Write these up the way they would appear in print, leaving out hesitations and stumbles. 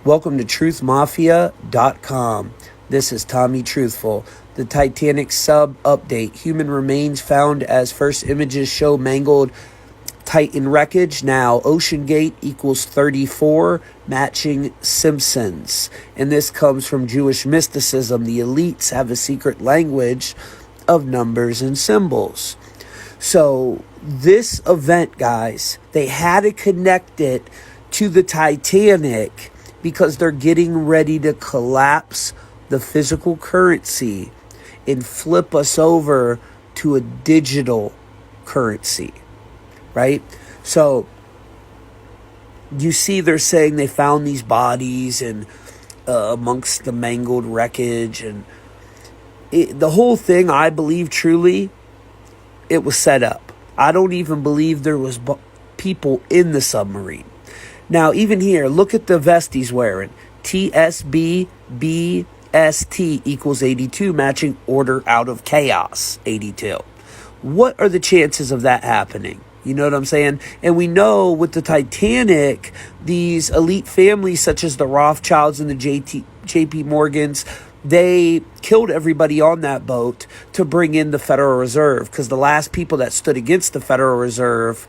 Welcome to truthmafia.com. This is Tommy Truthful. The Titanic sub update. Human remains found as first images show mangled Titan wreckage. Now Ocean Gate equals 34, matching Simpsons. And this comes from Jewish mysticism. The elites have a secret language of numbers and symbols. So this event, guys, they had to connect it to the Titanic because they're getting ready to collapse the physical currency and flip us over to a digital currency, right? So you see they're saying they found these bodies and amongst the mangled wreckage, and the whole thing, I believe truly, it was set up. I don't even believe there was people in the submarine. Now, even here, look at the vest he's wearing. TSBBST equals 82, matching Order Out of Chaos 82. What are the chances of that happening? You know what I'm saying? And we know with the Titanic, these elite families such as the Rothschilds and the JP Morgans, they killed everybody on that boat to bring in the Federal Reserve, because the last people that stood against the Federal Reserve,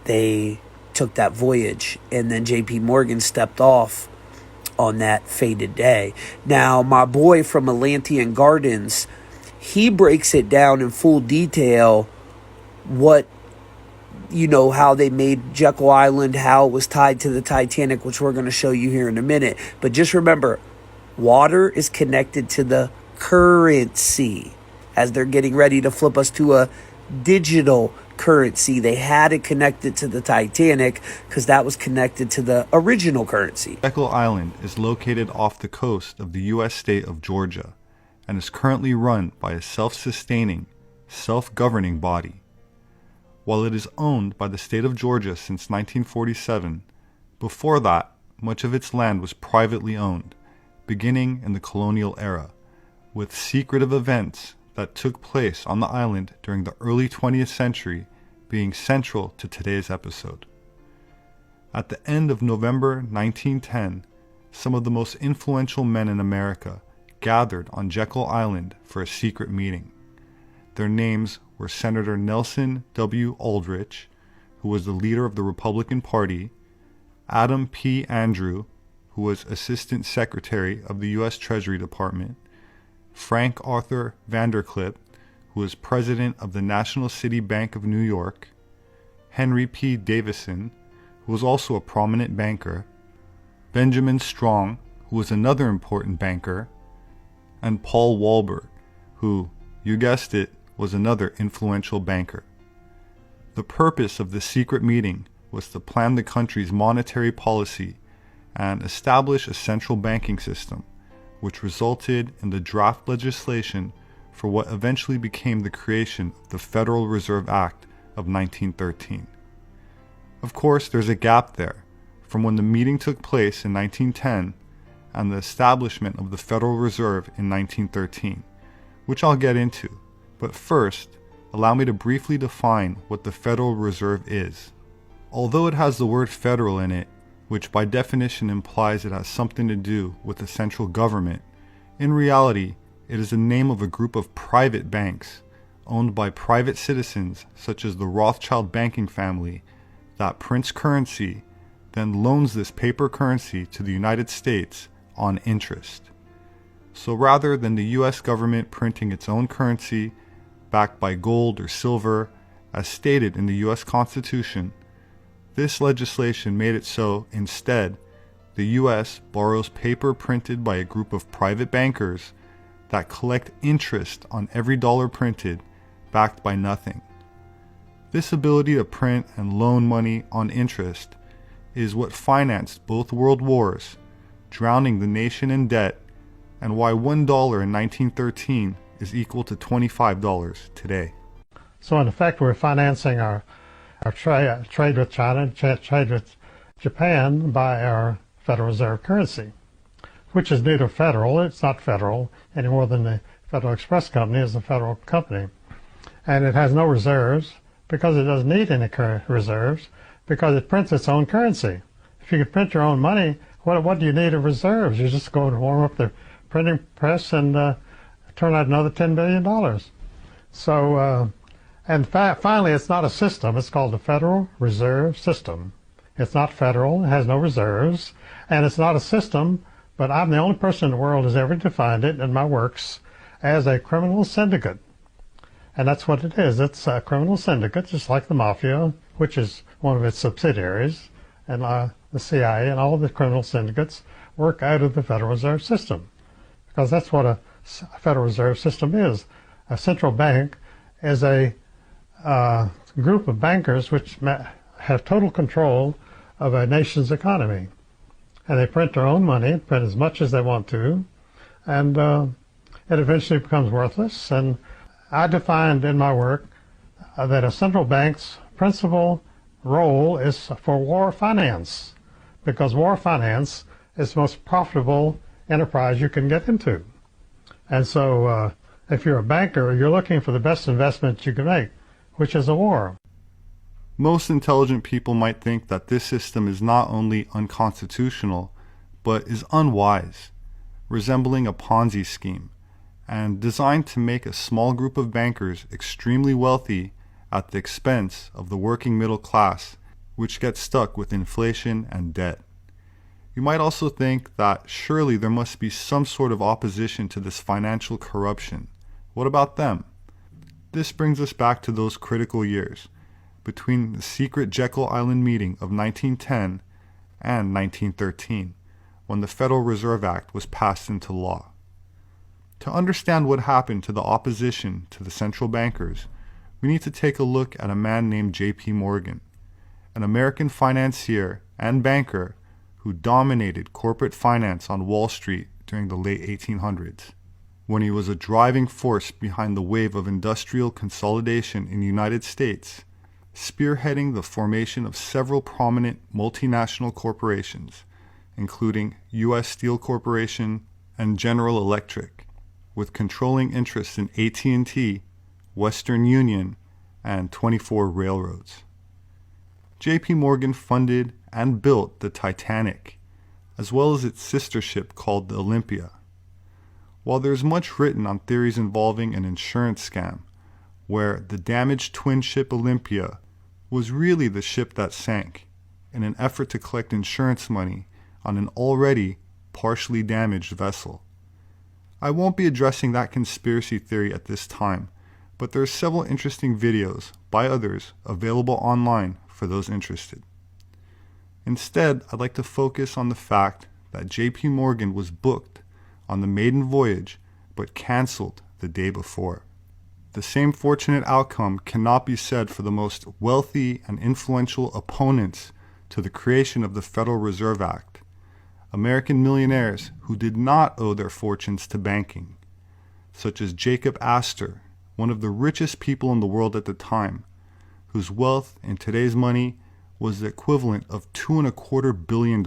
they took that voyage, and then JP Morgan stepped off on that fated day. Now, my boy from Atlantean Gardens, he breaks it down in full detail what, you know, how they made Jekyll Island, how it was tied to the Titanic, which we're going to show you here in a minute. But just remember, water is connected to the currency as they're getting ready to flip us to a digital currency. They had to connect it to the Titanic because that was connected to the original currency. Jekyll Island is located off the coast of the U.S. state of Georgia and is currently run by a self-sustaining, self-governing body. While it is owned by the state of Georgia since 1947, before that, much of its land was privately owned, beginning in the colonial era, with secretive events that took place on the island during the early 20th century being central to today's episode. At the end of November 1910, some of the most influential men in America gathered on Jekyll Island for a secret meeting. Their names were Senator Nelson W. Aldrich, who was the leader of the Republican Party, Adam P. Andrew, who was Assistant Secretary of the U.S. Treasury Department, Frank Arthur Vanderclip, who was President of the National City Bank of New York, Henry P. Davison, who was also a prominent banker, Benjamin Strong, who was another important banker, and Paul Walbert, who, you guessed it, was another influential banker. The purpose of this secret meeting was to plan the country's monetary policy and establish a central banking system, which resulted in the draft legislation for what eventually became the creation of the Federal Reserve Act of 1913. Of course, there's a gap there from when the meeting took place in 1910 and the establishment of the Federal Reserve in 1913, which I'll get into. But first, allow me to briefly define what the Federal Reserve is. Although it has the word federal in it, which by definition implies it has something to do with the central government, in reality, it is the name of a group of private banks owned by private citizens such as the Rothschild banking family that prints currency, then loans this paper currency to the United States on interest. So rather than the US government printing its own currency backed by gold or silver, as stated in the US Constitution, this legislation made it so, instead, the U.S. borrows paper printed by a group of private bankers that collect interest on every dollar printed, backed by nothing. This ability to print and loan money on interest is what financed both world wars, drowning the nation in debt, and why $1 in 1913 is equal to $25 today. So in effect, we're financing our trade with China, trade with Japan by our Federal Reserve currency, which is neither federal, it's not federal any more than the Federal Express Company is a federal company. And it has no reserves because it doesn't need any reserves because it prints its own currency. If you could print your own money, What do you need of reserves? You just go and warm up the printing press and turn out another $10 billion. So, and finally, it's not a system. It's called the Federal Reserve System. It's not federal. It has no reserves. And it's not a system, but I'm the only person in the world who's ever defined it in my works as a criminal syndicate. And that's what it is. It's a criminal syndicate, just like the mafia, which is one of its subsidiaries, and the CIA and all the criminal syndicates work out of the Federal Reserve System, because that's what a Federal Reserve System is. A central bank is a group of bankers which have total control of a nation's economy. And they print their own money, print as much as they want to, and it eventually becomes worthless. And I defined in my work that a central bank's principal role is for war finance, because war finance is the most profitable enterprise you can get into. And so if you're a banker, you're looking for the best investment you can make, which is a war. Most intelligent people might think that this system is not only unconstitutional, but is unwise, resembling a Ponzi scheme, and designed to make a small group of bankers extremely wealthy at the expense of the working middle class, which gets stuck with inflation and debt. You might also think that surely there must be some sort of opposition to this financial corruption. What about them? This brings us back to those critical years, between the secret Jekyll Island meeting of 1910 and 1913, when the Federal Reserve Act was passed into law. To understand what happened to the opposition to the central bankers, we need to take a look at a man named J.P. Morgan, an American financier and banker who dominated corporate finance on Wall Street during the late 1800s, when he was a driving force behind the wave of industrial consolidation in the United States, spearheading the formation of several prominent multinational corporations, including U.S. Steel Corporation and General Electric, with controlling interests in AT&T, Western Union, and 24 railroads. J.P. Morgan funded and built the Titanic, as well as its sister ship called the Olympia. While there's much written on theories involving an insurance scam, where the damaged twin ship Olympia was really the ship that sank in an effort to collect insurance money on an already partially damaged vessel. I won't be addressing that conspiracy theory at this time, but there are several interesting videos by others available online for those interested. Instead, I'd like to focus on the fact that J.P. Morgan was booked on the maiden voyage but canceled the day before. The same fortunate outcome cannot be said for the most wealthy and influential opponents to the creation of the Federal Reserve Act, American millionaires who did not owe their fortunes to banking, such as Jacob Astor, one of the richest people in the world at the time, whose wealth in today's money was the equivalent of $2.25 billion,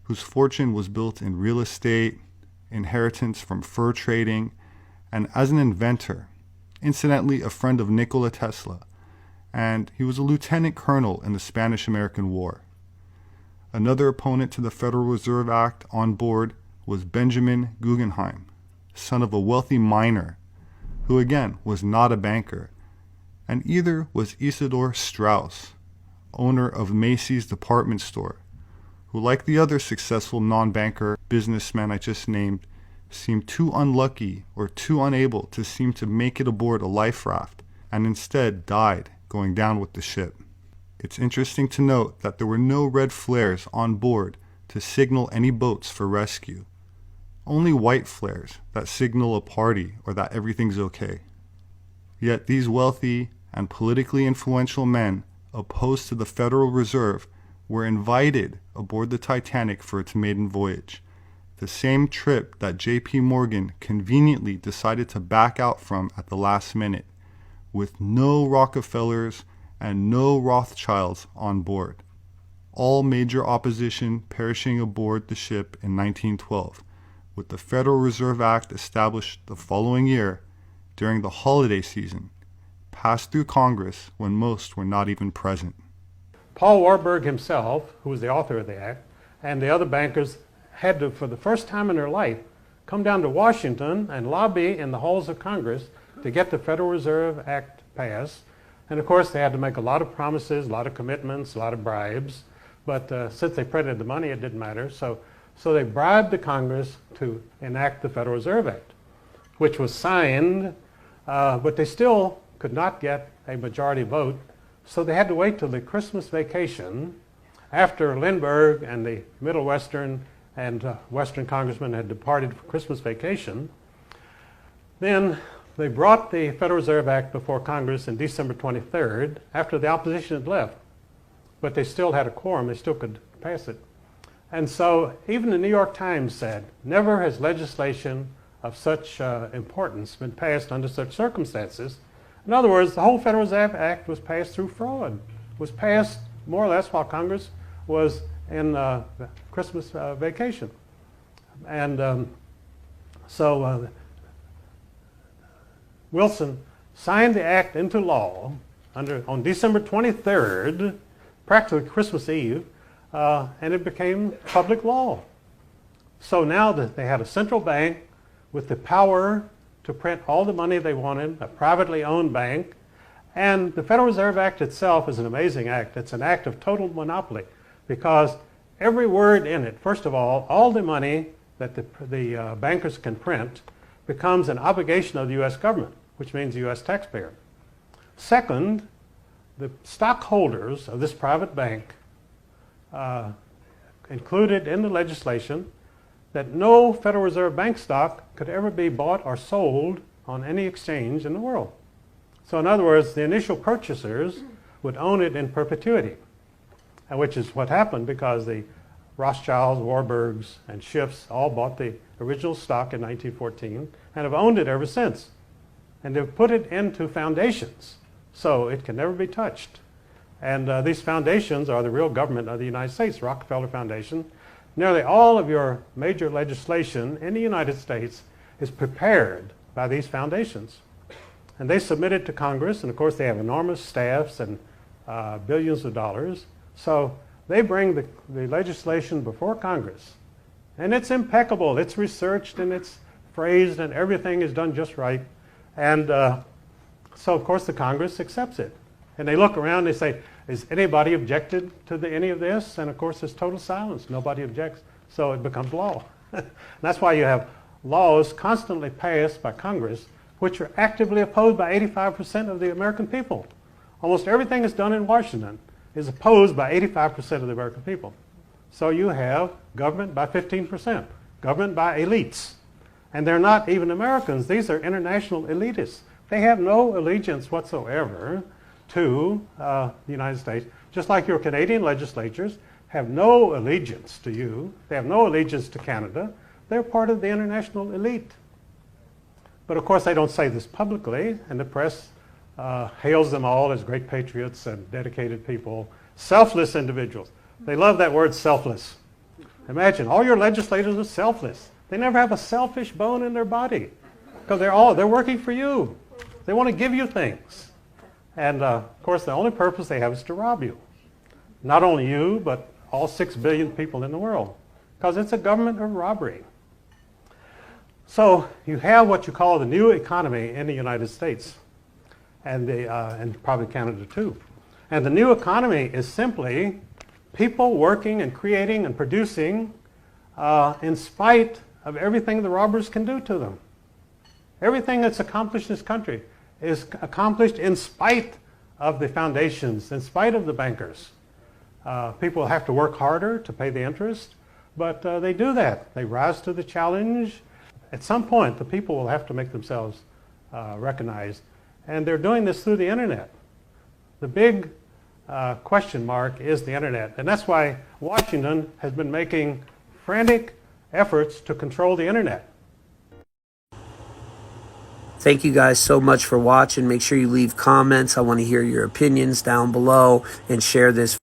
whose fortune was built in real estate, inheritance from fur trading, and as an inventor, incidentally a friend of Nikola Tesla, and he was a lieutenant colonel in the Spanish-American War. Another opponent to the Federal Reserve Act on board was Benjamin Guggenheim, son of a wealthy miner, who again was not a banker, and either was Isidor Straus, owner of Macy's department store, who, like the other successful non-banker businessman I just named, seemed too unlucky or too unable to seem to make it aboard a life raft, and instead died going down with the ship. It's interesting to note that there were no red flares on board to signal any boats for rescue, only white flares that signal a party or that everything's okay. Yet these wealthy and politically influential men opposed to the Federal Reserve were invited aboard the Titanic for its maiden voyage, the same trip that J.P. Morgan conveniently decided to back out from at the last minute, with no Rockefellers and no Rothschilds on board. All major opposition perishing aboard the ship in 1912, with the Federal Reserve Act established the following year during the holiday season, passed through Congress when most were not even present. Paul Warburg himself, who was the author of the act, and the other bankers had to, for the first time in their life, come down to Washington and lobby in the halls of Congress to get the Federal Reserve Act passed. And of course, they had to make a lot of promises, a lot of commitments, a lot of bribes. But since they printed the money, it didn't matter. So they bribed the Congress to enact the Federal Reserve Act, which was signed, but they still could not get a majority vote. So they had to wait till the Christmas vacation after Lindbergh and the Middle Western and Western congressmen had departed for Christmas vacation. Then they brought the Federal Reserve Act before Congress on December 23rd, after the opposition had left. But they still had a quorum, they still could pass it. And so even the New York Times said, never has legislation of such importance been passed under such circumstances. In other words, the whole Federal Reserve Act was passed through fraud. It was passed more or less while Congress was in Christmas vacation. And so Wilson signed the act into law on December 23rd, practically Christmas Eve, and it became public law. So now that they had a central bank with the power to print all the money they wanted, a privately owned bank, and the Federal Reserve Act itself is an amazing act. It's an act of total monopoly because every word in it, first of all the money that the bankers can print becomes an obligation of the U.S. government, which means the U.S. taxpayer. Second, the stockholders of this private bank included in the legislation that no Federal Reserve Bank stock could ever be bought or sold on any exchange in the world. So in other words, the initial purchasers would own it in perpetuity, which is what happened because the Rothschilds, Warburgs, and Schiffs all bought the original stock in 1914 and have owned it ever since. And they've put it into foundations, so it can never be touched. And these foundations are the real government of the United States, Rockefeller Foundation. Nearly all of your major legislation in the United States is prepared by these foundations. And they submit it to Congress, and of course they have enormous staffs and billions of dollars. So they bring the legislation before Congress. And it's impeccable. It's researched and it's phrased and everything is done just right. And so of course the Congress accepts it. And they look around and they say, is anybody objected to any of this? And of course there's total silence. Nobody objects. So it becomes law. That's why you have laws constantly passed by Congress which are actively opposed by 85% of the American people. Almost everything that's done in Washington is opposed by 85% of the American people. So you have government by 15%, government by elites. And they're not even Americans. These are international elitists. They have no allegiance whatsoever to the United States, just like your Canadian legislatures have no allegiance to you. They have no allegiance to Canada. They're part of the international elite. But of course they don't say this publicly, and the press hails them all as great patriots and dedicated people, selfless individuals. They love that word selfless. Imagine, all your legislators are selfless. They never have a selfish bone in their body because they're working for you. They want to give you things. And of course, the only purpose they have is to rob you. Not only you, but all 6 billion people in the world, because it's a government of robbery. So you have what you call the new economy in the United States, and probably Canada too. And the new economy is simply people working and creating and producing in spite of everything the robbers can do to them. Everything that's accomplished in this country is accomplished in spite of the foundations, in spite of the bankers. People have to work harder to pay the interest, but they do that. They rise to the challenge. At some point, the people will have to make themselves recognized, and they're doing this through the internet. The big question mark is the internet, and that's why Washington has been making frantic efforts to control the internet. Thank you guys so much for watching. Make sure you leave comments. I want to hear your opinions down below and share this